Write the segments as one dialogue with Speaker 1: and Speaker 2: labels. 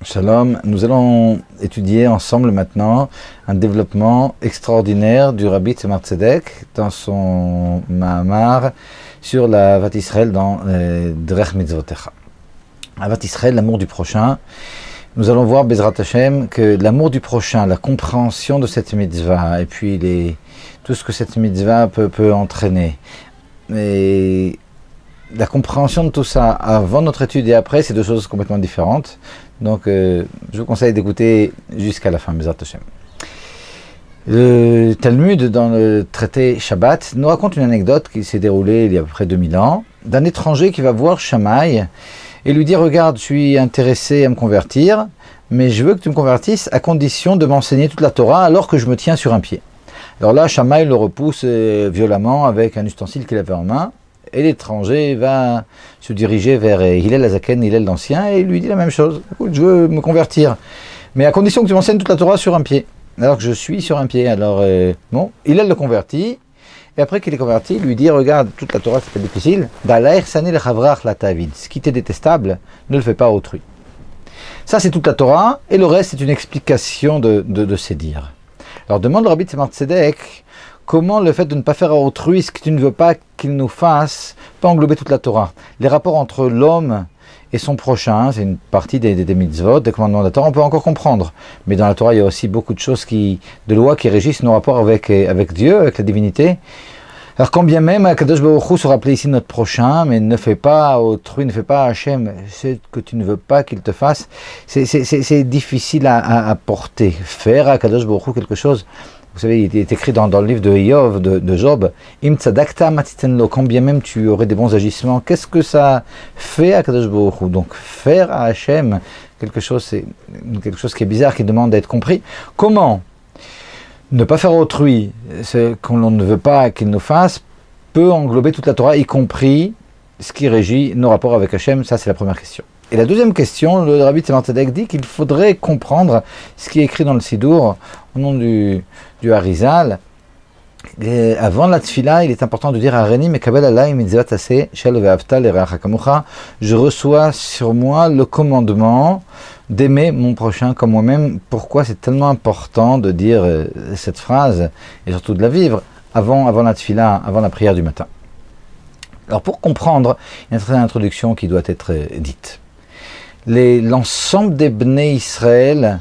Speaker 1: Shalom, nous allons étudier ensemble maintenant un développement extraordinaire du Rabbi Tzemar Tzedek dans son Mahamar sur la Avat Israël dans Derech Mitzvotecha. Avat Israël, l'amour du prochain. Nous allons voir, Bezrat Hashem, que l'amour du prochain, la compréhension de cette mitzvah, et puis tout ce que cette mitzvah peut entraîner, et la compréhension de tout ça avant notre étude et après, c'est deux choses complètement différentes. Donc, je vous conseille d'écouter jusqu'à la fin, Bezrat Hashem. Le Talmud, dans le traité Shabbat, nous raconte une anecdote qui s'est déroulée il y a à peu près 2000 ans, d'un étranger qui va voir Shammai et lui dire « Regarde, je suis intéressé à me convertir, mais je veux que tu me convertisses à condition de m'enseigner toute la Torah alors que je me tiens sur un pied. » Alors là, Shammai le repousse violemment avec un ustensile qu'il avait en main, et l'étranger va se diriger vers Hillel Hazaken, Hillel l'Ancien, et il lui dit la même chose. « Écoute, je veux me convertir, mais à condition que tu m'enseignes toute la Torah sur un pied. » Alors que je suis sur un pied. Alors, Hillel le convertit, et après qu'il est converti, il lui dit « Regarde, toute la Torah c'est pas difficile. Ce qui t'est détestable, ne le fais pas à autrui. » Ça c'est toute la Torah, et le reste c'est une explication de ces dires. Alors demande le Rabbi Tzemar Tzedek, comment le fait de ne pas faire à autrui ce que tu ne veux pas qu'il nous fasse peut englober toute la Torah. Les rapports entre l'homme et son prochain, c'est une partie des mitzvot, des commandements de la Torah, on peut encore comprendre. Mais dans la Torah, il y a aussi beaucoup de choses, de lois qui régissent nos rapports avec Dieu, avec la divinité. Alors quand bien même Akadosh Baruch Hu se rappelait ici notre prochain, mais ne fais pas à autrui, ne fais pas à Hachem ce que tu ne veux pas qu'il te fasse, c'est difficile à porter. Faire à Akadosh Baruch Hu quelque chose. Vous savez, il est écrit dans le livre de Yov, de Job, Im tzadakta matitenlo, quand bien même tu aurais des bons agissements, qu'est-ce que ça fait à Kadosh Baruch Hu? Donc faire à Hachem quelque chose qui est bizarre, qui demande d'être compris. Comment ne pas faire autrui ce qu'on ne veut pas qu'il nous fasse peut englober toute la Torah, y compris ce qui régit nos rapports avec Hachem? Ça, c'est la première question. Et la deuxième question, le Rabbi Tzemar Tzedek dit qu'il faudrait comprendre ce qui est écrit dans le Sidour, au nom du Harizal. Et avant la tfila, il est important de dire Areni mekabel alay mitzvat aseh shel ve'avta l'ereacha kamocha. Je reçois sur moi le commandement d'aimer mon prochain comme moi-même. Pourquoi c'est tellement important de dire cette phrase et surtout de la vivre avant la tfila, avant la prière du matin? Alors pour comprendre, il y a une certaine introduction qui doit être dite. L'ensemble des Bnei Israël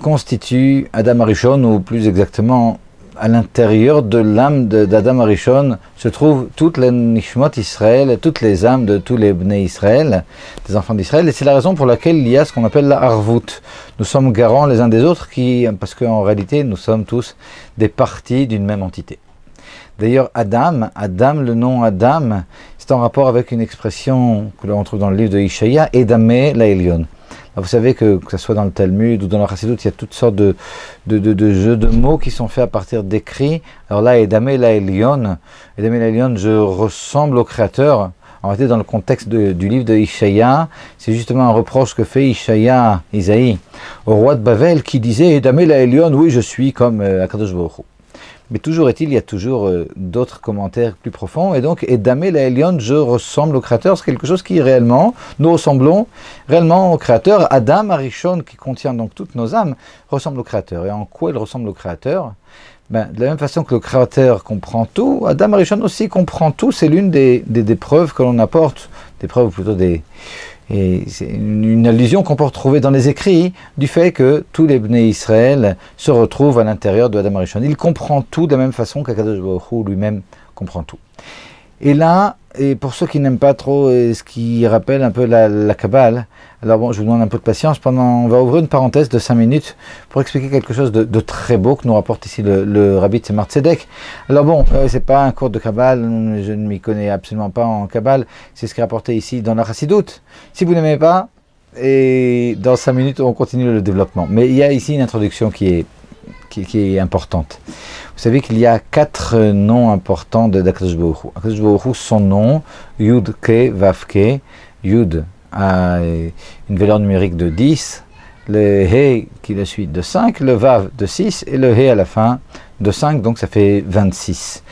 Speaker 1: constitue Adam Arishon, ou plus exactement, à l'intérieur de l'âme d'Adam Arishon se trouvent toutes les Nishmot Israël, toutes les âmes de tous les Bnei Israël, des enfants d'Israël, et c'est la raison pour laquelle il y a ce qu'on appelle la Harvout. Nous sommes garants les uns des autres, parce qu'en réalité, nous sommes tous des parties d'une même entité. D'ailleurs, Adam, le nom Adam, c'est en rapport avec une expression que l'on trouve dans le livre de Ishaïa, Edamé la Elion. Vous savez que ce soit dans le Talmud ou dans le Chassidut, il y a toutes sortes de jeux de mots qui sont faits à partir d'écrits. Alors là, Edamé la Elion, je ressemble au Créateur. En réalité, dans le contexte du livre de Ishaïa, c'est justement un reproche que fait Ishaïa, Isaïe, au roi de Bavel, qui disait Edamé la Elion, oui, je suis comme Akadosh Baruch Hu. Mais toujours est-il, il y a toujours d'autres commentaires plus profonds, et donc, Edamé la Elion, je ressemble au Créateur, c'est quelque chose qui réellement, nous ressemblons réellement au Créateur. Adam Arishon, qui contient donc toutes nos âmes, ressemble au Créateur. Et en quoi il ressemble au Créateur? De la même façon que le Créateur comprend tout, Adam Arishon aussi comprend tout, c'est l'une des preuves que l'on apporte, des preuves plutôt et c'est une allusion qu'on peut retrouver dans les écrits du fait que tous les Bnei Israël se retrouvent à l'intérieur de Adam Arishon. Il comprend tout de la même façon qu'Akadosh Baruch Hu lui-même comprend tout. Et là, et pour ceux qui n'aiment pas trop ce qui rappelle un peu la Kabbale, alors bon, je vous demande un peu de patience, on va ouvrir une parenthèse de 5 minutes pour expliquer quelque chose de très beau que nous rapporte ici le Rabbi Tzemar Tzedek. Alors bon, c'est pas un cours de Kabbale, je ne m'y connais absolument pas en Kabbale, c'est ce qui est rapporté ici dans la Chassidut. Si vous n'aimez pas, et dans 5 minutes on continue le développement. Mais il y a ici une introduction qui est importante. Vous savez qu'il y a 4 noms importants d'Akadosh Baruch Hu. Akadosh Baruch Hu, son nom, Yud Ke Vav Ke, Yud a une valeur numérique de 10, le He qui est la suite de 5, le Vav de 6 et le He à la fin de 5, donc ça fait 26.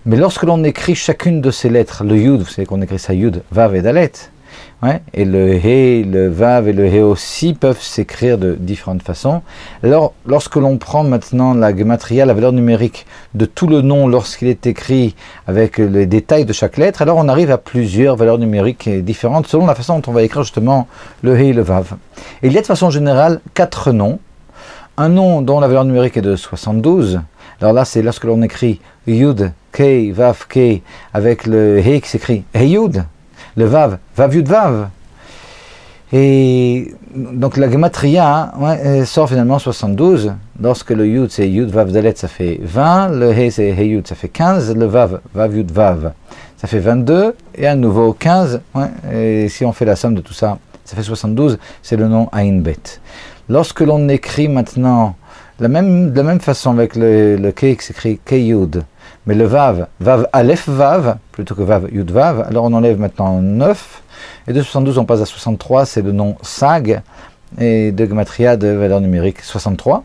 Speaker 1: Mais lorsque l'on écrit chacune de ces lettres, le Yud, vous savez qu'on écrit ça Yud, Vav et Dalet, Ouais, et le He, le Vav et le He aussi peuvent s'écrire de différentes façons. Alors, lorsque l'on prend maintenant la gematria, la valeur numérique de tout le nom lorsqu'il est écrit avec les détails de chaque lettre, alors on arrive à plusieurs valeurs numériques différentes selon la façon dont on va écrire justement le He et le Vav. Et il y a de façon générale 4 noms. Un nom dont la valeur numérique est de 72. Alors là, c'est lorsque l'on écrit Yud, Kei, Vav, Kei, avec le He qui s'écrit Heyud. Le Vav, Vav Yud Vav. Et donc la gematria sort finalement 72. Lorsque le Yud c'est Yud Vav Dalet, ça fait 20. Le He c'est He Yud, ça fait 15. Le Vav, Vav Yud Vav, ça fait 22. Et à nouveau 15. Et si on fait la somme de tout ça, ça fait 72. C'est le nom Ain Bet. Lorsque l'on écrit maintenant de la même façon avec le Kei qui s'écrit Kei Yud, mais le Vav, Vav Aleph Vav, plutôt que Vav Yud Vav, alors on enlève maintenant 9, et de 72 on passe à 63, c'est le nom Sag, et de gematria de valeur numérique 63.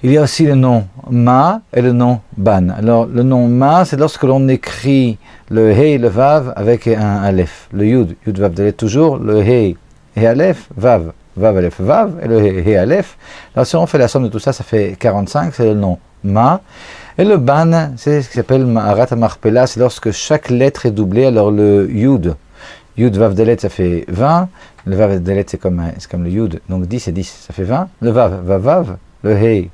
Speaker 1: Il y a aussi le nom Ma et le nom Ban. Alors le nom Ma, c'est lorsque l'on écrit le He et le Vav avec un Aleph. Le Yud, Yud Vav Dalet toujours, le He et Aleph, Vav, Vav Aleph Vav, et le He Aleph. Alors si on fait la somme de tout ça, ça fait 45, c'est le nom Ma. Et le Ban, c'est ce qui s'appelle Ma'arat Marpella, c'est lorsque chaque lettre est doublée. Alors le Yud, Yud Vav Dalet, ça fait 20. Le Vav Dalet, c'est comme le Yud, donc 10 et 10, ça fait 20. Le Vav, Vav Vav, le He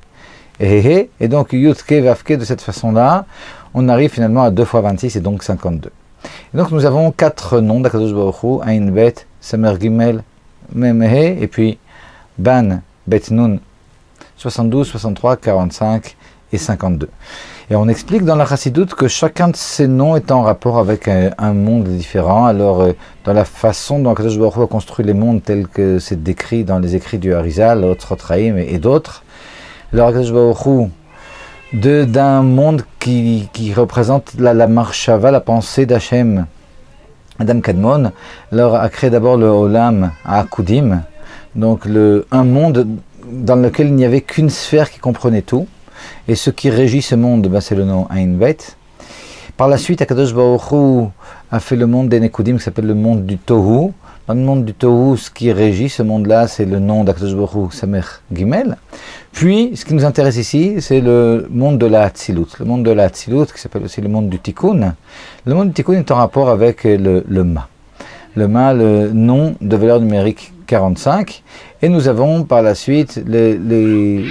Speaker 1: et He. Et donc Yud Ke Vav Ke, de cette façon-là, on arrive finalement à 2 fois 26 et donc 52. Et donc nous avons 4 noms d'Akadosh Baruch Hu, Ain Bet, Samer Gimel, Mem He, et puis Ban, Bet Nun, 72, 63, 45 et 52. Et on explique dans la Chassidoute que chacun de ces noms est en rapport avec un monde différent. Alors, dans la façon dont Akadosh Baruch Hu a construit les mondes tels que c'est décrit dans les écrits du Harizal, Otzrotraim et d'autres, alors Akadosh Baruch Hu, d'un monde qui représente la marshava, la pensée d'Hachem, Adam Kadmon, alors a créé d'abord le Olam à Akudim, donc un monde dans lequel il n'y avait qu'une sphère qui comprenait tout. Et ce qui régit ce monde, c'est le nom Ain Bet. Par la suite, Akadosh Baruch Hu a fait le monde des Nekudim qui s'appelle le monde du Tohu. Dans le monde du Tohu, ce qui régit ce monde-là, c'est le nom d'Akadosh Baruch Hu, Samer Gimel. Puis, ce qui nous intéresse ici, c'est le monde de la Hatzilut. Le monde de la Hatzilut, qui s'appelle aussi le monde du Tikkun. Le monde du Tikkun est en rapport avec le Ma. Le Ma, le nom de valeur numérique 45. Et nous avons par la suite les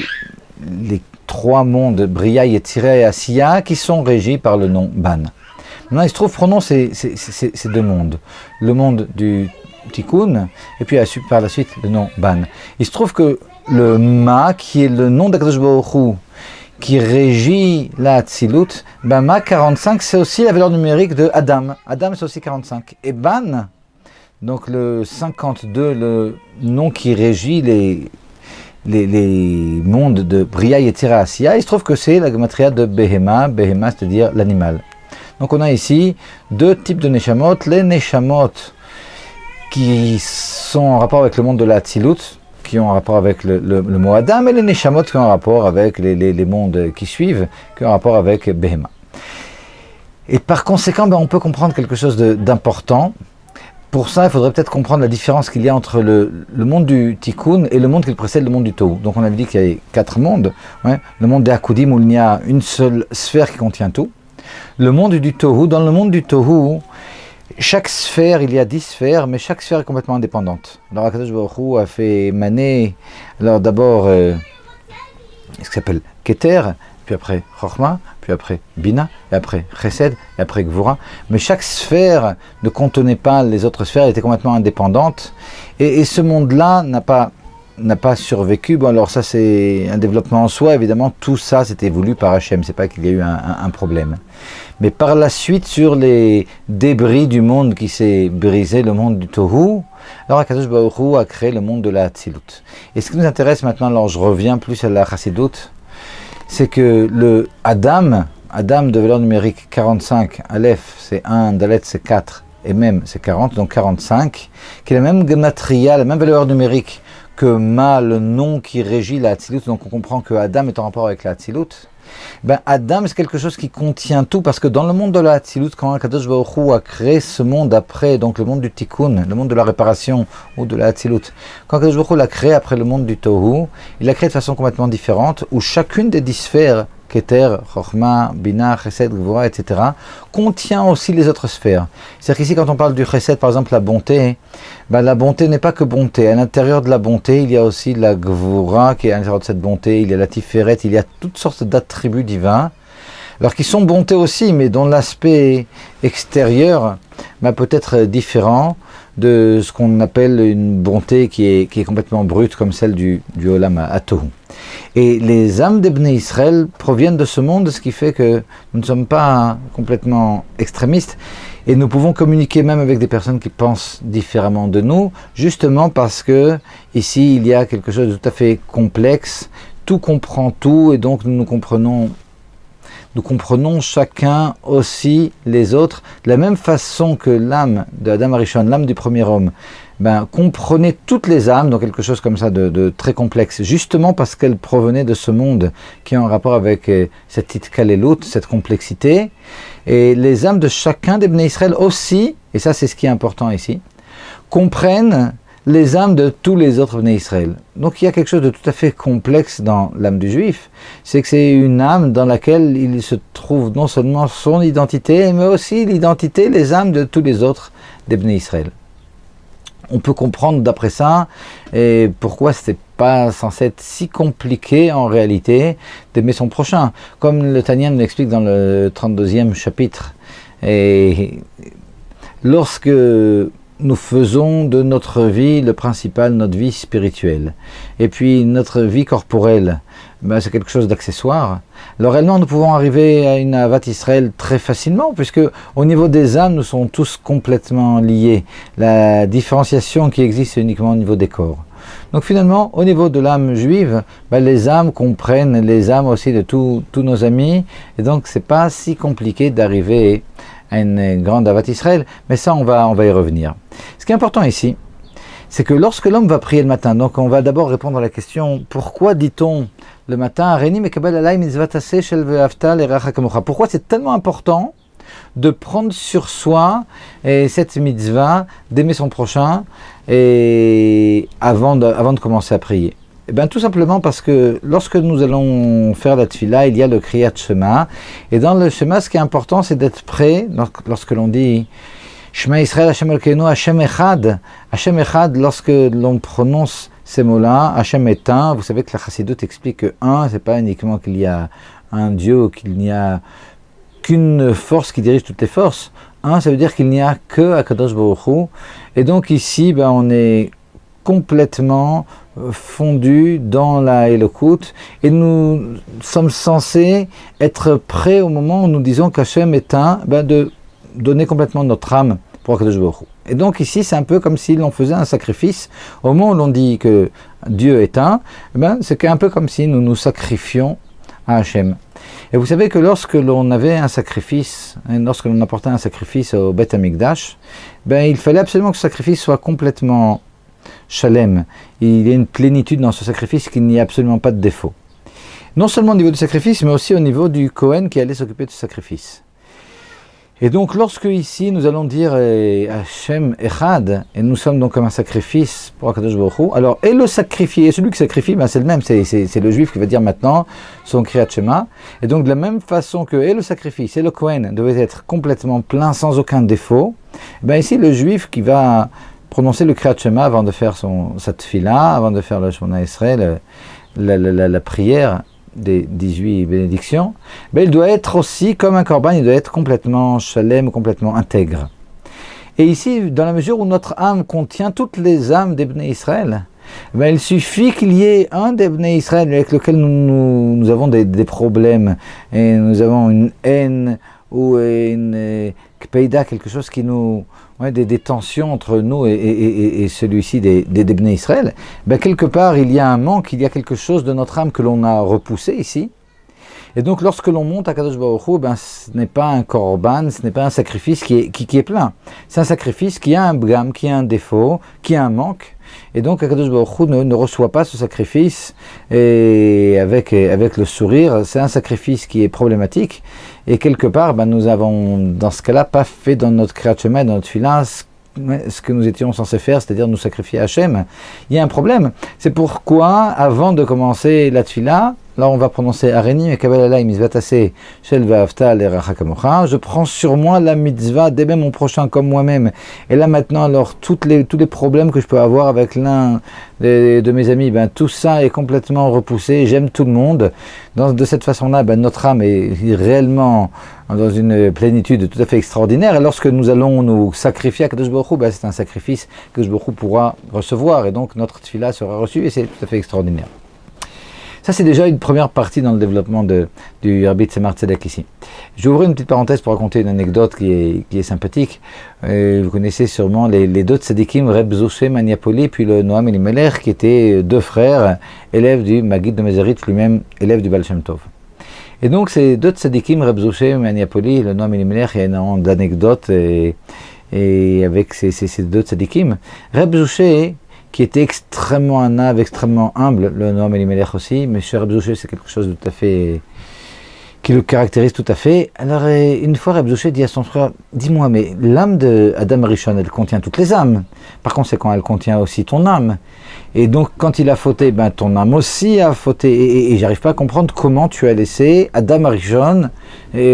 Speaker 1: 3 mondes, Bria, Yetzirah et Asiya, qui sont régis par le nom Ban. Maintenant, il se trouve, prenons ces 2 mondes. Le monde du Tikkun, et puis par la suite, le nom Ban. Il se trouve que le Ma, qui est le nom d'Akadosh Baruch Hu, qui régit la Hatzilut, Ma 45, c'est aussi la valeur numérique de Adam. Adam, c'est aussi 45. Et Ban, donc le 52, le nom qui régit les mondes de Bria, Yetzirah, Asiya, il se trouve que c'est la gematria de Behema, c'est-à-dire l'animal. Donc on a ici 2 types de Neshamot, les Neshamot qui sont en rapport avec le monde de la Hatzilut, qui ont un rapport avec le mot Adam, et les Neshamot qui ont un rapport avec les mondes qui suivent, qui ont un rapport avec Behema. Et par conséquent, on peut comprendre quelque chose d'important. Pour ça, il faudrait peut-être comprendre la différence qu'il y a entre le monde du Tikkun et le monde qui précède le monde du Tohu. Donc on avait dit qu'il y avait 4 mondes. Le monde des Akudim où il y a une seule sphère qui contient tout. Le monde du Tohu, dans le monde du Tohu, chaque sphère, il y a 10 sphères, mais chaque sphère est complètement indépendante. Alors Akadosh Baruch Hu a fait émaner, alors d'abord, ce qui s'appelle Keter, puis après Chochma, puis après Bina, et après Chesed, et après Gvura. Mais chaque sphère ne contenait pas les autres sphères, elle était complètement indépendante. Et ce monde-là n'a pas survécu. Bon, alors ça c'est un développement en soi, évidemment, tout ça c'était voulu par Hachem, c'est pas qu'il y a eu un problème. Mais par la suite, sur les débris du monde qui s'est brisé, le monde du Tohu, alors Akadosh Baruch Hu a créé le monde de la Hatzilut. Et ce qui nous intéresse maintenant, alors je reviens plus à la Chassidoute, c'est que le Adam de valeur numérique 45, Aleph c'est 1, Dalet c'est 4, et Mem c'est 40, donc 45, qui est la même gematria, la même valeur numérique que Ma, le nom qui régit la Hatzilut. Donc on comprend que Adam est en rapport avec la Hatzilut. Ben, Adam, c'est quelque chose qui contient tout, parce que dans le monde de la Hatzilut, quand Akadosh Baruch Hu a créé ce monde après, donc le monde du Tikkun, le monde de la réparation, ou de la Hatzilut, quand Akadosh Baruch Hu l'a créé après le monde du Tohu, il l'a créé de façon complètement différente, où chacune des 10 sphères, Keter, Chochma, Bina, Chesed, Gvura, etc., contient aussi les autres sphères. C'est-à-dire qu'ici, quand on parle du Chesed, par exemple, la bonté, ben, la bonté n'est pas que bonté. À l'intérieur de la bonté, il y a aussi la Gvura qui est à l'intérieur de cette bonté, il y a la Tiferet, il y a toutes sortes d'attributs divins, alors qui sont bonté aussi, mais dont l'aspect extérieur ben, peut être différent de ce qu'on appelle une bonté qui est complètement brute, comme celle du Olam Atohu. Et les âmes des Bnei Israël proviennent de ce monde, ce qui fait que nous ne sommes pas complètement extrémistes, et nous pouvons communiquer même avec des personnes qui pensent différemment de nous, justement parce que ici il y a quelque chose de tout à fait complexe, tout comprend tout, et donc nous comprenons chacun aussi les autres, de la même façon que l'âme de Adam Arishon, l'âme du premier homme, ben, comprenait toutes les âmes, donc quelque chose comme ça de très complexe, justement parce qu'elle provenait de ce monde qui est en rapport avec cette itkalelut, cette complexité, et les âmes de chacun des Bnei Israël aussi, et ça c'est ce qui est important ici, comprennent les âmes de tous les autres Bnei Israël. Donc il y a quelque chose de tout à fait complexe dans l'âme du juif, c'est que c'est une âme dans laquelle il se trouve non seulement son identité, mais aussi l'identité, les âmes de tous les autres des Bnei Israël. On peut comprendre d'après ça et pourquoi c'est pas censé être si compliqué en réalité d'aimer son prochain. Comme le Tanya nous l'explique dans le 32e chapitre. Et lorsque nous faisons de notre vie le principal, notre vie spirituelle, et puis notre vie corporelle, ben c'est quelque chose d'accessoire. Alors réellement, nous pouvons arriver à une Avat Israël très facilement, puisque au niveau des âmes, nous sommes tous complètement liés. La différenciation qui existe, c'est uniquement au niveau des corps. Donc finalement, au niveau de l'âme juive, ben les âmes comprennent les âmes aussi de tous nos amis, et donc c'est pas si compliqué d'arriver à une grande Avat Israël, mais ça on va y revenir. Ce qui est important ici, c'est que lorsque l'homme va prier le matin, donc on va d'abord répondre à la question, pourquoi dit-on le matin, pourquoi c'est tellement important de prendre sur soi cette mitzvah, d'aimer son prochain, et avant de commencer à prier? Eh bien, tout simplement parce que lorsque nous allons faire la tefila, il y a le Kriyat Shema, et dans le Shema, ce qui est important, c'est d'être prêt, lorsque l'on dit Shema Israël, Hashem Elokeinu, Hashem Echad, lorsque l'on prononce ces mots-là, Hashem est un. Vous savez que la Chassidoute explique que un, c'est pas uniquement qu'il y a un Dieu, qu'il n'y a qu'une force qui dirige toutes les forces. Un, ça veut dire qu'il n'y a que Akadosh Baruch Hu. Et donc ici, ben, on est complètement fondu dans la Elokut, et nous sommes censés être prêts au moment où nous disons qu'Hachem est un, ben, de donner complètement notre âme pour Akadosh Baruch Hu. Et donc ici, c'est un peu comme si l'on faisait un sacrifice. Au moment où l'on dit que Dieu est un, ben, c'est un peu comme si nous nous sacrifions à Hachem. Et vous savez que lorsque l'on avait un sacrifice, lorsque l'on apportait un sacrifice au Beth Amikdash, ben, il fallait absolument que ce sacrifice soit complètement Shalem. Il y a une plénitude dans ce sacrifice, qu'il n'y a absolument pas de défaut. Non seulement au niveau du sacrifice, mais aussi au niveau du Kohen qui allait s'occuper de ce sacrifice. Et donc, lorsque ici, nous allons dire Hashem Echad, et nous sommes donc comme un sacrifice pour Akadosh Baruch Hu, alors, et le sacrifié, et celui qui sacrifie, ben, c'est le même, c'est le juif qui va dire maintenant son Kriyat Shema. Et donc, de la même façon que et le sacrifice et le Kohen devaient être complètement pleins, sans aucun défaut, ben ici, le juif qui va prononcer le Kriyat Shema avant de faire sa tefila, avant de faire le Shemona Esrei, la prière des 18 bénédictions, ben il doit être aussi, comme un korban, il doit être complètement shalem, complètement intègre. Et ici, dans la mesure où notre âme contient toutes les âmes des Bnei Israël, ben il suffit qu'il y ait un des Bnei Israël avec lequel nous avons des problèmes, et nous avons une haine, ou une kpeida, quelque chose qui nous... des tensions entre nous et celui-ci des Bnei Israël, ben quelque part il y a un manque, il y a quelque chose de notre âme que l'on a repoussé ici. Et donc lorsque l'on monte à Kadosh Baruch Hu, ben, ce n'est pas un korban, ce n'est pas un sacrifice qui est plein. C'est un sacrifice qui a un bgam, qui a un défaut, qui a un manque. Et donc Akadosh Baruch Hu ne reçoit pas ce sacrifice et avec le sourire. C'est un sacrifice qui est problématique. Et quelque part, nous avons dans ce cas-là pas fait dans notre Kriyat Shema, dans notre Tefila, ce que nous étions censés faire, c'est-à-dire nous sacrifier à Hachem. Il y a un problème. C'est pourquoi, avant de commencer la Tefila, là on va prononcer Areni, Mekabel Alay Mitzvatase Shel Ve'afta L'Erecha Kamocha. Je prends sur moi la mitzvah d'aimer mon prochain comme moi-même. Et là maintenant, alors tous les problèmes que je peux avoir avec l'un de mes amis, tout ça est complètement repoussé. J'aime tout le monde. De cette façon-là, notre âme est réellement dans une plénitude tout à fait extraordinaire. Et lorsque nous allons nous sacrifier à Kadosh Baruch Hu, c'est un sacrifice que Kadosh Baruch Hu pourra recevoir. Et donc notre tefila sera reçue et c'est tout à fait extraordinaire. Ça, c'est déjà une première partie dans le développement du Rabbi Tzemar Tzedek ici. Je vais ouvrir une petite parenthèse pour raconter une anecdote qui est sympathique. Vous connaissez sûrement les deux tzadikim, Reb Zoshe Maniapoli, puis le Noam Elimelech, qui étaient deux frères, élèves du Maggid de Mézeritch, lui-même élève du Baal Shem Tov. Et donc, ces deux tzadikim, Reb Zoshe Maniapoli, le Noam Elimelech, il y a énormément d'anecdotes et avec ces deux tzadikim. Reb Zoshe, qui était extrêmement extrêmement humble, le Noam Elimelech aussi, mais chez Reb Zoshe, c'est quelque chose de tout à fait qui le caractérise tout à fait. Alors, une fois, Reb Zoshe dit à son frère, dis-moi, mais l'âme de Adam Rishon, elle contient toutes les âmes. Par conséquent, elle contient aussi ton âme. Et donc, quand il a fauté, ton âme aussi a fauté. Et j'arrive pas à comprendre comment tu as laissé Adam Rishon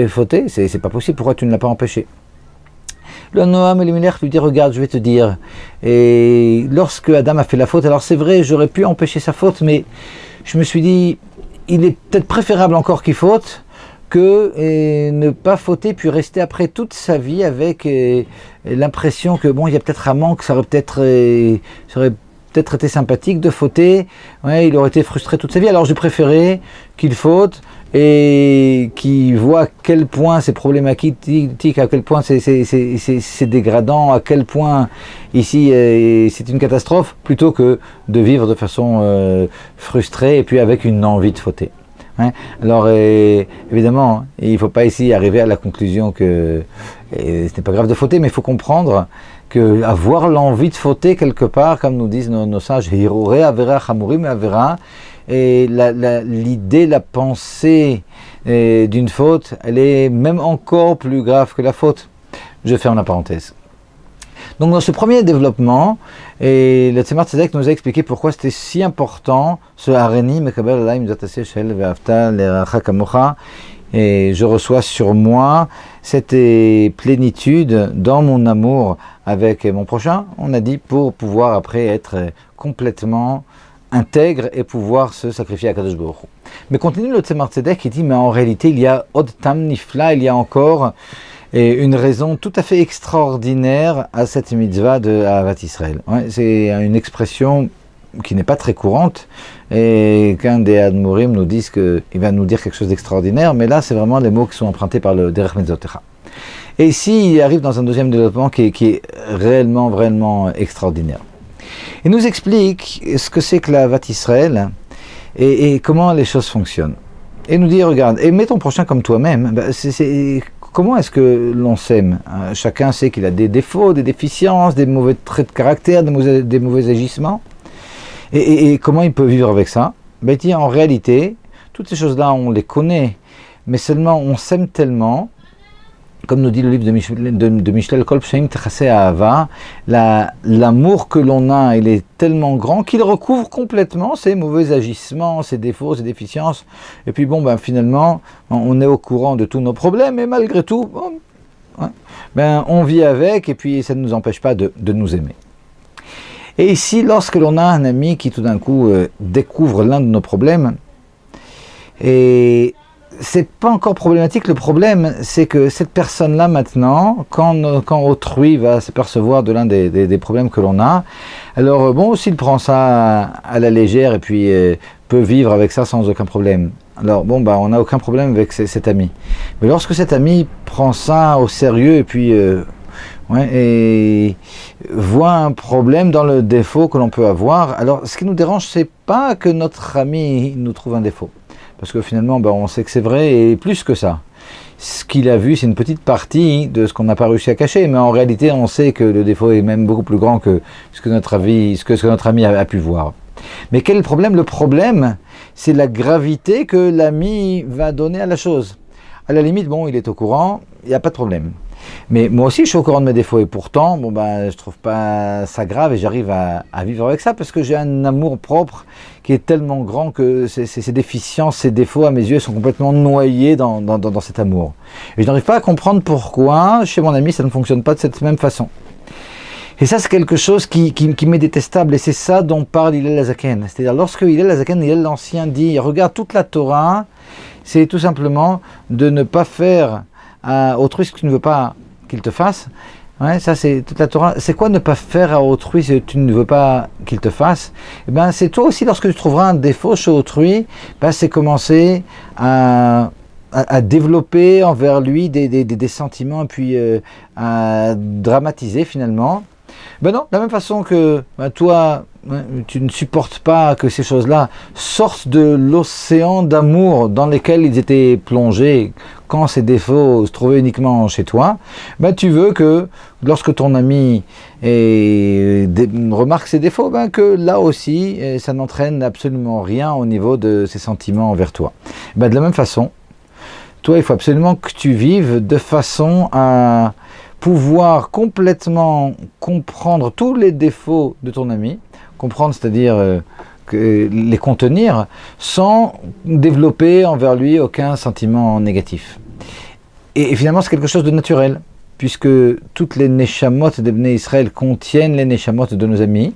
Speaker 1: fauter. C'est pas possible. Pourquoi tu ne l'as pas empêché? Le Noam Elimelech lui dit, regarde, je vais te dire. Et lorsque Adam a fait la faute, alors c'est vrai, j'aurais pu empêcher sa faute, mais je me suis dit, il est peut-être préférable encore qu'il faute que ne pas fauter, puis rester après toute sa vie avec l'impression que il y a peut-être un manque, ça aurait peut-être été sympathique de fauter. Ouais, il aurait été frustré toute sa vie. Alors j'ai préféré qu'il faute et qu'il voit à quel point c'est problématique, à quel point c'est dégradant, à quel point ici c'est une catastrophe, plutôt que de vivre de façon frustrée et puis avec une envie de fauter. Ouais. Alors évidemment, il ne faut pas ici arriver à la conclusion que ce n'est pas grave de fauter, mais il faut comprendre que avoir l'envie de fauter quelque part, comme nous disent nos sages, Hirore Avera Chamurim Avera, et l'idée, la pensée d'une faute, elle est même encore plus grave que la faute. Je ferme la parenthèse. Donc dans ce premier développement, et le Tzemar Tzedek nous a expliqué pourquoi c'était si important ce Hareni Mekabel Alay Mitzvatase Shel Ve'afta L'Erecha Kamocha, et je reçois sur moi cette plénitude dans mon amour avec mon prochain, on a dit, pour pouvoir après être complètement intègre et pouvoir se sacrifier à Kadosh Baruch Hu. Mais continue le Tzemar Tzedek qui dit, mais en réalité il y a Od Tam Nifla, il y a encore une raison tout à fait extraordinaire à cette mitzvah de Ahavat Israël. Ouais, c'est une expression qui n'est pas très courante, et qu'un des Admorim nous dise qu'il va nous dire quelque chose d'extraordinaire, mais là c'est vraiment les mots qui sont empruntés par le Derech Mezzotecha. Et ici il arrive dans un deuxième développement qui est réellement, vraiment extraordinaire. Il nous explique ce que c'est que l'Ahavat Israël et comment les choses fonctionnent. Et il nous dit, regarde, aimez ton prochain comme toi-même, comment est-ce que l'on s'aime? Chacun sait qu'il a des défauts, des déficiences, des mauvais traits de caractère, des mauvais agissements. Et comment il peut vivre avec ça? Il dit, en réalité, toutes ces choses-là, on les connaît, mais seulement on s'aime tellement, comme nous dit le livre de Mishlel Kol Pshaim Techaseh Ahava, l'amour que l'on a, il est tellement grand qu'il recouvre complètement ses mauvais agissements, ses défauts, ses déficiences. Et puis finalement, on est au courant de tous nos problèmes, et malgré tout, on vit avec, et puis ça ne nous empêche pas de nous aimer. Et ici, lorsque l'on a un ami qui tout d'un coup découvre l'un de nos problèmes, et c'est pas encore problématique, le problème c'est que cette personne-là maintenant, quand autrui va s'apercevoir de l'un des problèmes que l'on a, alors s'il prend ça à la légère et puis peut vivre avec ça sans aucun problème, alors on n'a aucun problème avec cet ami. Mais lorsque cet ami prend ça au sérieux et puis et voit un problème dans le défaut que l'on peut avoir, alors ce qui nous dérange, c'est pas que notre ami nous trouve un défaut. Parce que finalement, on sait que c'est vrai, et plus que ça. ce qu'il a vu, c'est une petite partie de ce qu'on n'a pas réussi à cacher, mais en réalité, on sait que le défaut est même beaucoup plus grand que ce que notre ami a pu voir. Mais quel est le problème? Le problème, c'est la gravité que l'ami va donner à la chose. À la limite, bon, il est au courant, il n'y a pas de problème. Mais moi aussi, je suis au courant de mes défauts et pourtant, je trouve pas ça grave et j'arrive à vivre avec ça parce que j'ai un amour propre qui est tellement grand que ces déficiences, ces défauts, à mes yeux, sont complètement noyés dans cet amour. Et je n'arrive pas à comprendre pourquoi, chez mon ami, ça ne fonctionne pas de cette même façon. Et ça, c'est quelque chose qui m'est détestable et c'est ça dont parle Hillel Hazaken. C'est-à-dire, lorsque Hillel Hazaken, Hillel l'Ancien dit, regarde toute la Torah, c'est tout simplement de ne pas faire à autrui ce que tu ne veux pas qu'il te fasse. Ouais, ça c'est toute la Torah. C'est quoi ne pas faire à autrui ce que tu ne veux pas qu'il te fasse? Eh ben, c'est toi aussi, lorsque tu trouveras un défaut chez autrui, c'est commencer à développer envers lui des sentiments et puis à dramatiser finalement. Ben non, de la même façon que toi, tu ne supportes pas que ces choses-là sortent de l'océan d'amour dans lequel ils étaient plongés quand ces défauts se trouvaient uniquement chez toi, tu veux que lorsque ton ami remarque ses défauts, que là aussi, ça n'entraîne absolument rien au niveau de ses sentiments envers toi. De la même façon, toi, il faut absolument que tu vives de façon à pouvoir complètement comprendre tous les défauts de ton ami, comprendre, c'est-à-dire les contenir, sans développer envers lui aucun sentiment négatif. Et finalement, c'est quelque chose de naturel, puisque toutes les neshamot des Bnei Israël contiennent les neshamot de nos amis.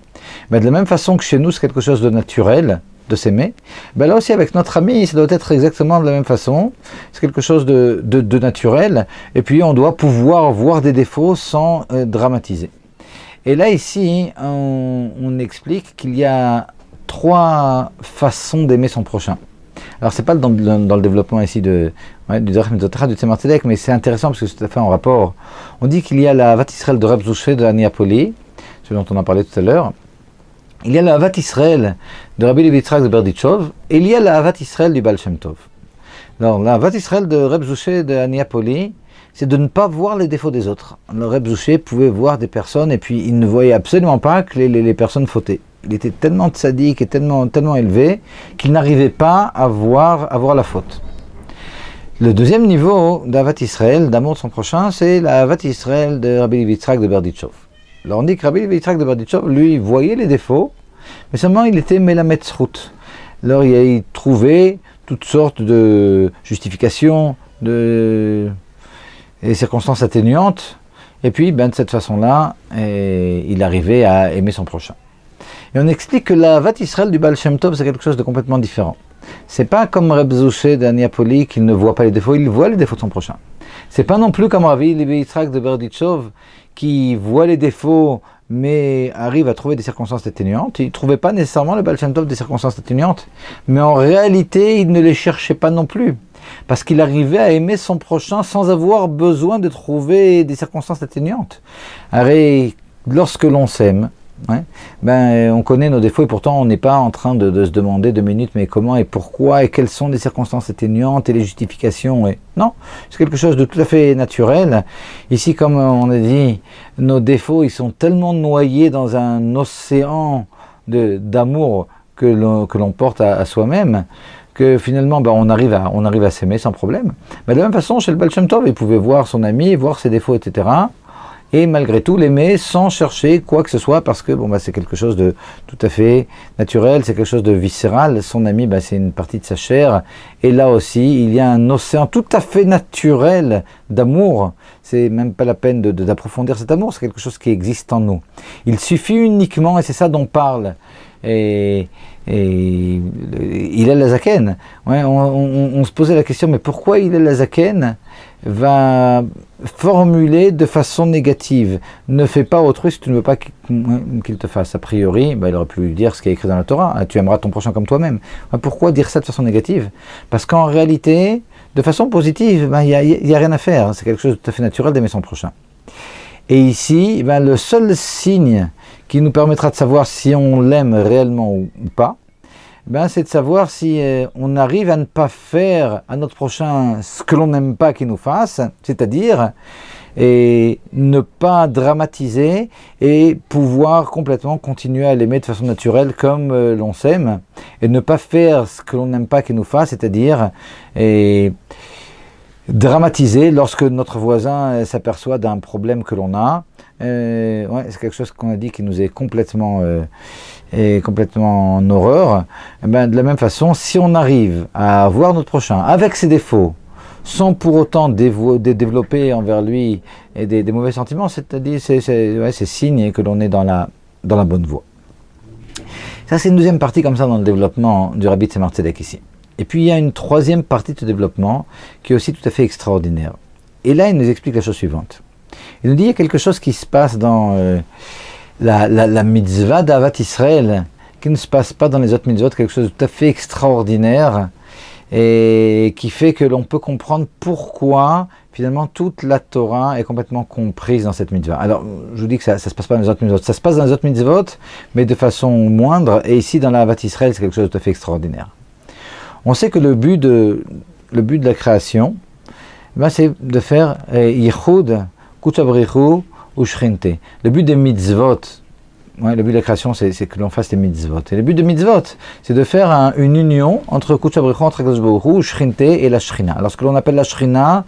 Speaker 1: De la même façon que chez nous, c'est quelque chose de naturel, de s'aimer, là aussi avec notre ami, ça doit être exactement de la même façon, c'est quelque chose de naturel, et puis on doit pouvoir voir des défauts sans dramatiser. Et là ici, on explique qu'il y a 3 façons d'aimer son prochain. Alors c'est pas dans le développement ici du Derech Mitzvot du Tzemar Tzedek, mais c'est intéressant parce que c'est tout à fait en rapport. On dit qu'il y a la Ahavat Israël de Reb Zouché de Aniapoli, ce dont on a parlé tout à l'heure. Il y a la Ahavat Israël de Rabbi Levi Yitzhak de Berditchov, et il y a la Ahavat Israël du Baal Shem Tov. Alors, la Ahavat Israël de Reb Zouché de Aniapoli, c'est de ne pas voir les défauts des autres. Le Reb Zouché pouvait voir des personnes, et puis il ne voyait absolument pas que les personnes fautaient. Il était tellement tzaddik et tellement élevé, qu'il n'arrivait pas à voir la faute. Le deuxième niveau d'Ahavat Israël, d'amour de son prochain, c'est la Ahavat Israël de Rabbi Levi Yitzhak de Berditchov. Alors on dit que Rabbi Levi Yitzhak de Berditchov, lui, voyait les défauts, mais seulement il était Melamed Zchut. Alors il trouvait toutes sortes de justifications, et circonstances atténuantes, et puis de cette façon-là, il arrivait à aimer son prochain. Et on explique que la Ahavat Israël du Baal Shem Tov, c'est quelque chose de complètement différent. C'est pas comme Reb Zouché d'Aniapoli qui ne voit pas les défauts, il voit les défauts de son prochain. C'est pas non plus comme Rabbi Levi Yitzhak de Berditchov qui voit les défauts mais arrive à trouver des circonstances atténuantes. Il ne trouvait pas nécessairement le Baal Shem Tov des circonstances atténuantes, mais en réalité, il ne les cherchait pas non plus. Parce qu'il arrivait à aimer son prochain sans avoir besoin de trouver des circonstances atténuantes. Alors, lorsque l'on s'aime, on connaît nos défauts et pourtant on n'est pas en train de se demander 2 minutes mais comment et pourquoi et quelles sont les circonstances atténuantes et les justifications. Non, c'est quelque chose de tout à fait naturel. Ici, comme on a dit, nos défauts ils sont tellement noyés dans un océan d'amour que l'on porte à soi-même que finalement on arrive à s'aimer sans problème. Mais de la même façon, chez le Baal Shem Tov, il pouvait voir son ami, voir ses défauts, etc. Et malgré tout l'aimer sans chercher quoi que ce soit parce que c'est quelque chose de tout à fait naturel, c'est quelque chose de viscéral. Son ami, c'est une partie de sa chair. Et là aussi, il y a un océan tout à fait naturel d'amour. C'est même pas la peine d'approfondir cet amour, c'est quelque chose qui existe en nous. Il suffit uniquement, et c'est ça dont parle et Hillel Hazaken. On se posait la question, mais pourquoi Hillel Hazaken va formuler de façon négative? Ne fais pas autrui si tu ne veux pas qu'il te fasse. A priori, il aurait pu dire ce qui est écrit dans la Torah, tu aimeras ton prochain comme toi-même. Pourquoi dire ça de façon négative? Parce qu'en réalité, de façon positive, il n'y a rien à faire. C'est quelque chose de tout à fait naturel d'aimer son prochain. Et ici, le seul signe qui nous permettra de savoir si on l'aime réellement ou pas, c'est de savoir si on arrive à ne pas faire à notre prochain ce que l'on n'aime pas qu'il nous fasse, c'est-à-dire et ne pas dramatiser et pouvoir complètement continuer à l'aimer de façon naturelle comme l'on s'aime, et ne pas faire ce que l'on n'aime pas qu'il nous fasse, c'est-à-dire et dramatiser lorsque notre voisin s'aperçoit d'un problème que l'on a. C'est quelque chose qu'on a dit qui nous est complètement en horreur. De la même façon, si on arrive à voir notre prochain avec ses défauts, sans pour autant développer envers lui des mauvais sentiments, c'est-à-dire c'est signe que l'on est dans la bonne voie. Ça, c'est une deuxième partie comme ça dans le développement du Rabbi Tzemar Tzedek ici. Et puis il y a une troisième partie de ce développement qui est aussi tout à fait extraordinaire. Et là, il nous explique la chose suivante. Il nous dit qu'il y a quelque chose qui se passe dans la mitzvah d'Avat Israël, qui ne se passe pas dans les autres mitzvot, quelque chose de tout à fait extraordinaire, et qui fait que l'on peut comprendre pourquoi finalement toute la Torah est complètement comprise dans cette mitzvah. Alors, je vous dis que ça ne se passe pas dans les autres mitzvot, ça se passe dans les autres mitzvot, mais de façon moindre, et ici dans la Avat Israël, c'est quelque chose de tout à fait extraordinaire. On sait que le but de la création, c'est de faire Yichud, Kudsha B'richu ou Shrinte. Le but des mitzvot, le but de la création, c'est que l'on fasse les mitzvot. Et le but des mitzvot, c'est de faire une union entre Kudsha B'richu, entre Akadosh Baruch Hu, Shrinte et la Shrina. Alors ce que l'on appelle la Shrina,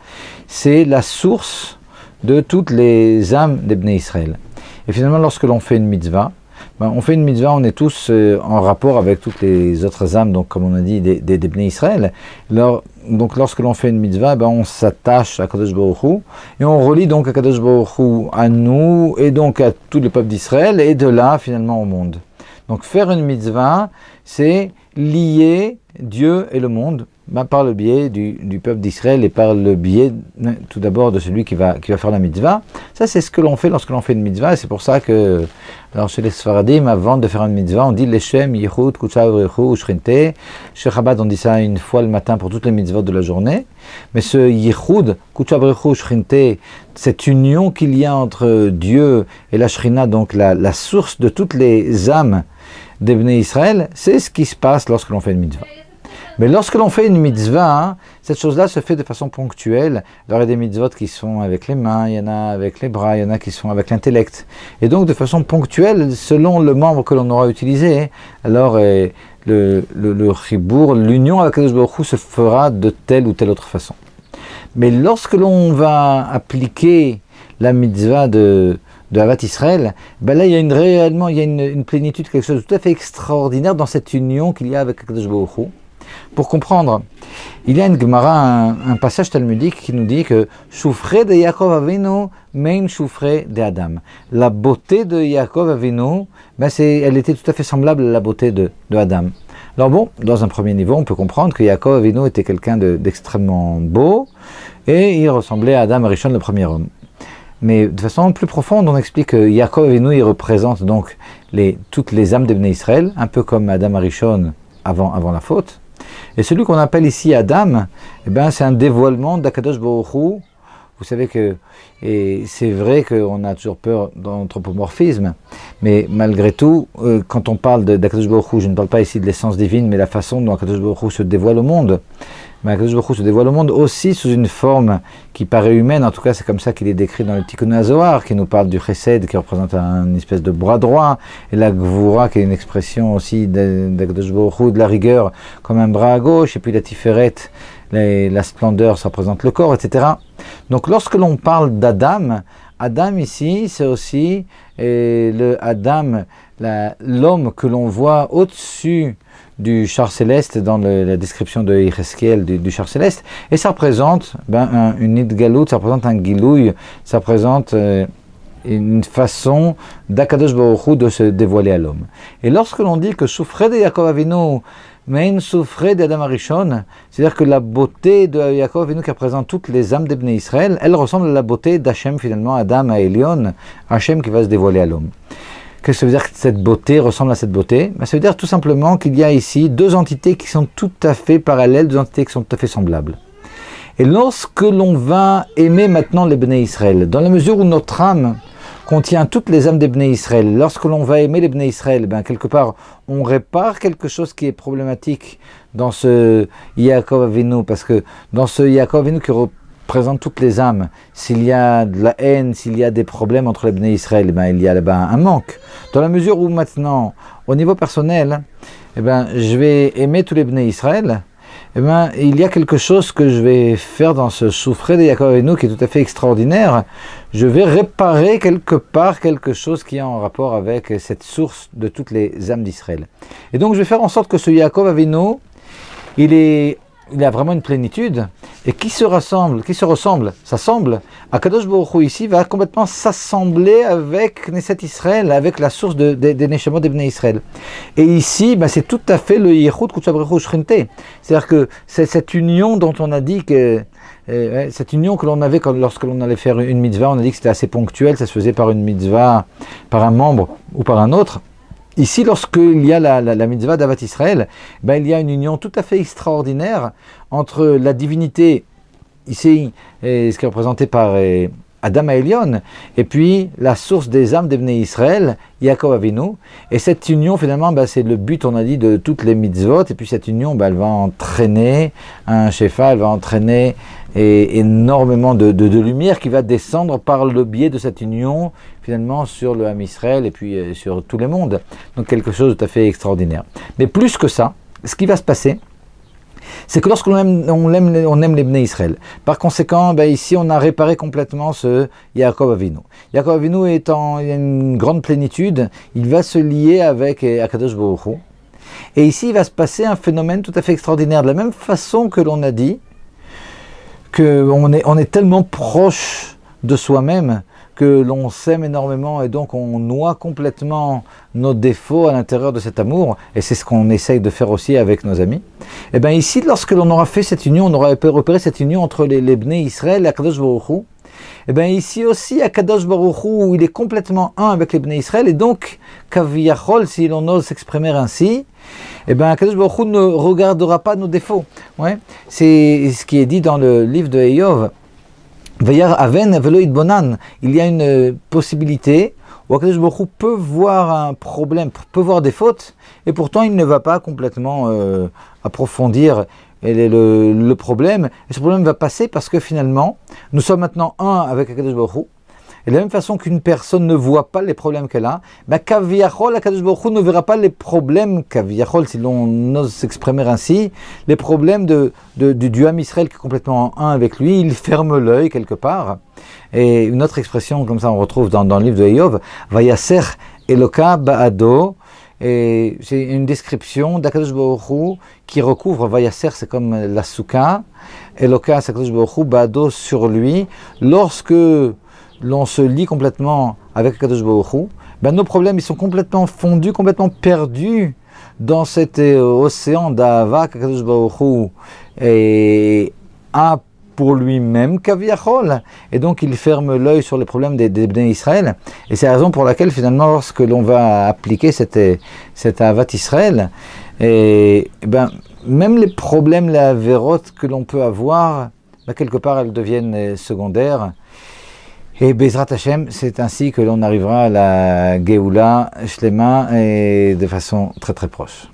Speaker 1: c'est la source de toutes les âmes des Bnei Israël. Et finalement, lorsque l'on fait une mitzvah, on fait une mitzvah, on est tous en rapport avec toutes les autres âmes, donc comme on a dit, des Bnei Israël. Donc lorsque l'on fait une mitzvah, on s'attache à Kadosh Baruch Hu, et on relie donc à Kadosh Baruch Hu à nous, et donc à tout le peuple d'Israël, et de là finalement au monde. Donc faire une mitzvah, c'est lier Dieu et le monde, par le biais du peuple d'Israël et par le biais tout d'abord de celui qui va faire la mitzvah. Ça, c'est ce que l'on fait lorsque l'on fait une mitzvah, et c'est pour ça que, alors chez les Sfaradim, avant de faire une mitzvah, on dit Leshem, Yichud, Kudsha B'richu, Shrinte. Chez Chabad, on dit ça une fois le matin pour toutes les mitzvot de la journée. Mais ce Yichud, Kudsha B'richu, Shrinte, cette union qu'il y a entre Dieu et la Shrina, donc la source de toutes les âmes des Bnei Israël, c'est ce qui se passe lorsque l'on fait une mitzvah. Mais lorsque l'on fait une mitzvah, cette chose-là se fait de façon ponctuelle. Alors il y a des mitzvot qui sont avec les mains, il y en a avec les bras, il y en a qui sont avec l'intellect. Et donc de façon ponctuelle, selon le membre que l'on aura utilisé, alors le chibour, l'union avec Kadosh Baruch Hu se fera de telle ou telle autre façon. Mais lorsque l'on va appliquer la mitzvah de Avat Israël, là il y a une plénitude, quelque chose de tout à fait extraordinaire dans cette union qu'il y a avec Kadosh Baruch Hu. Pour comprendre, il y a une Gemara, un passage talmudique qui nous dit que Shufre de Yaakov Avinu, Mein Shufre de Adam. La beauté de Yaakov Avinu, elle était tout à fait semblable à la beauté de Adam. Alors bon, dans un premier niveau, on peut comprendre que Yaakov Avinu était quelqu'un d'extrêmement beau, et il ressemblait à Adam Arishon, le premier homme. Mais de façon plus profonde, on explique que Yaakov Avinu, il représente donc toutes les âmes des Bnei Israël, un peu comme Adam Arishon avant la faute. Et celui qu'on appelle ici Adam, c'est un dévoilement d'Akadosh Baruch Hu. Vous savez que, et c'est vrai qu'on a toujours peur d'anthropomorphisme, mais malgré tout, quand on parle d'Akadosh Baruch Hu, je ne parle pas ici de l'essence divine, mais la façon dont Akadosh Baruch Hu se dévoile au monde. Mais Akadosh Baruch Hu se dévoile au monde aussi sous une forme qui paraît humaine, en tout cas c'est comme ça qu'il est décrit dans le Tikkun HaZohar, qui nous parle du Chesed, qui représente une espèce de bras droit, et la Gvura, qui est une expression aussi d'Akadosh Baruch Hu, de la rigueur, comme un bras à gauche, et puis la Tiferet, la splendeur, ça représente le corps, etc. Donc lorsque l'on parle d'Adam, Adam ici, c'est aussi le Adam, l'homme que l'on voit au-dessus du char céleste dans la description de Yechiskiel du char céleste, et ça représente une idgalout, ça représente un gilouï, ça représente une façon d'Akadosh Baruch Hu de se dévoiler à l'homme. Et lorsque l'on dit que Soufre de Yaakov Avinu, Mein Soufre d'Adam Arishon, c'est-à-dire que la beauté de Yaakov Avinu qui représente toutes les âmes des Bnei Israël, elle ressemble à la beauté d'Hachem finalement, Adam à Elion, Hachem qui va se dévoiler à l'homme. Qu'est-ce que ça veut dire que cette beauté ressemble à cette beauté? Ça veut dire tout simplement qu'il y a ici deux entités qui sont tout à fait parallèles, deux entités qui sont tout à fait semblables. Et lorsque l'on va aimer maintenant les Bnei Israël, dans la mesure où notre âme contient toutes les âmes des Bnei Israël. Lorsque l'on va aimer les Bnei Israël, ben, quelque part, on répare quelque chose qui est problématique dans ce Yaakov Avinu, parce que dans ce Yaakov Avinu qui représente toutes les âmes, s'il y a de la haine, s'il y a des problèmes entre les Bnei Israël, ben, il y a là-bas un manque. Dans la mesure où maintenant, au niveau personnel, ben, je vais aimer tous les Bnei Israël, ben, il y a quelque chose que je vais faire dans ce souffret de Yaakov Avinu qui est tout à fait extraordinaire. Je vais réparer quelque part quelque chose qui est en rapport avec cette source de toutes les âmes d'Israël. Et donc je vais faire en sorte que ce Yaakov Avinu, il a vraiment une plénitude, et qui se ressemble, s'assemble, Akadosh Baruch Hu ici va complètement s'assembler avec Knesset Israël, avec la source des Neshamot des Bnei Israël. Et ici, ben, c'est tout à fait le Yichud Kutsa Baruch Hu Shrinte. C'est-à-dire que c'est cette union dont on a dit que, cette union que l'on avait lorsque l'on allait faire une mitzvah, on a dit que c'était assez ponctuel, ça se faisait par une mitzvah, par un membre ou par un autre. Ici, lorsqu'il y a la mitzvah d'Avat Israël, ben, il y a une union tout à fait extraordinaire entre la divinité, ici, ce qui est représenté par Adam Haelion, et puis la source des âmes des Bnei Israël, Yaakov Avinu. Et cette union, finalement, ben, c'est le but, on a dit, de toutes les mitzvot. Et puis cette union, ben, elle va entraîner un shefa, elle va entraîner énormément de lumière qui va descendre par le biais de cette union, finalement, sur le Ham Israël et puis sur tous les mondes. Donc quelque chose de tout à fait extraordinaire. Mais plus que ça, ce qui va se passer, c'est que lorsque on aime les Bnei Israël. Par conséquent, ben ici, on a réparé complètement ce Yaakov Avinu. Yaakov Avinu il a une grande plénitude, il va se lier avec Akadosh Baruch Hu. Et ici, il va se passer un phénomène tout à fait extraordinaire. De la même façon que l'on a dit qu'on est tellement proche de soi-même que l'on s'aime énormément et donc on noie complètement nos défauts à l'intérieur de cet amour, et c'est ce qu'on essaye de faire aussi avec nos amis. Et bien ici, lorsque l'on aura fait cette union, on aura repéré cette union entre les Bnei Israël et Akadosh Baruch Hu, et bien ici aussi, Akadosh Baruch Hu, il est complètement un avec les Bnei Israël, et donc, Kaviyachol, si l'on ose s'exprimer ainsi, et bien Akadosh Baruch Hu ne regardera pas nos défauts. Ouais. C'est ce qui est dit dans le livre de Eov. Il y a une possibilité où Akadosh Baruch Hu peut voir un problème, peut voir des fautes, et pourtant il ne va pas complètement approfondir le problème. Et ce problème va passer parce que finalement, nous sommes maintenant un avec Akadosh Baruch Hu. Et de la même façon qu'une personne ne voit pas les problèmes qu'elle a, ben Kaviyachol, Akadosh Baruch Hu ne verra pas les problèmes, Kaviyachol, si l'on ose s'exprimer ainsi, les problèmes du Ham Israël qui est complètement un avec lui, il ferme l'œil quelque part. Et une autre expression, comme ça on retrouve dans le livre de Eov, Vayaser Eloka Ba'ado, et c'est une description d'Akadosh Baruch Hu qui recouvre, Vayaser c'est comme la souka, Eloka c'est Akadosh Baruch Hu, Ba'ado sur lui, lorsque l'on se lie complètement avec Akadosh Baruch Hu, ben nos problèmes ils sont complètement fondus, complètement perdus dans cet océan d'Ahava qu'Akadosh Baruch Hu a pour lui-même Kaviyachol, et donc il ferme l'œil sur les problèmes des Bnei Israël, et c'est la raison pour laquelle finalement lorsque l'on va appliquer cet Ahavat Israël, et ben même les problèmes, les avérotes que l'on peut avoir, ben, quelque part elles deviennent secondaires. Et Bezrat Hashem, c'est ainsi que l'on arrivera à la Géoula Shlema et de façon très très proche.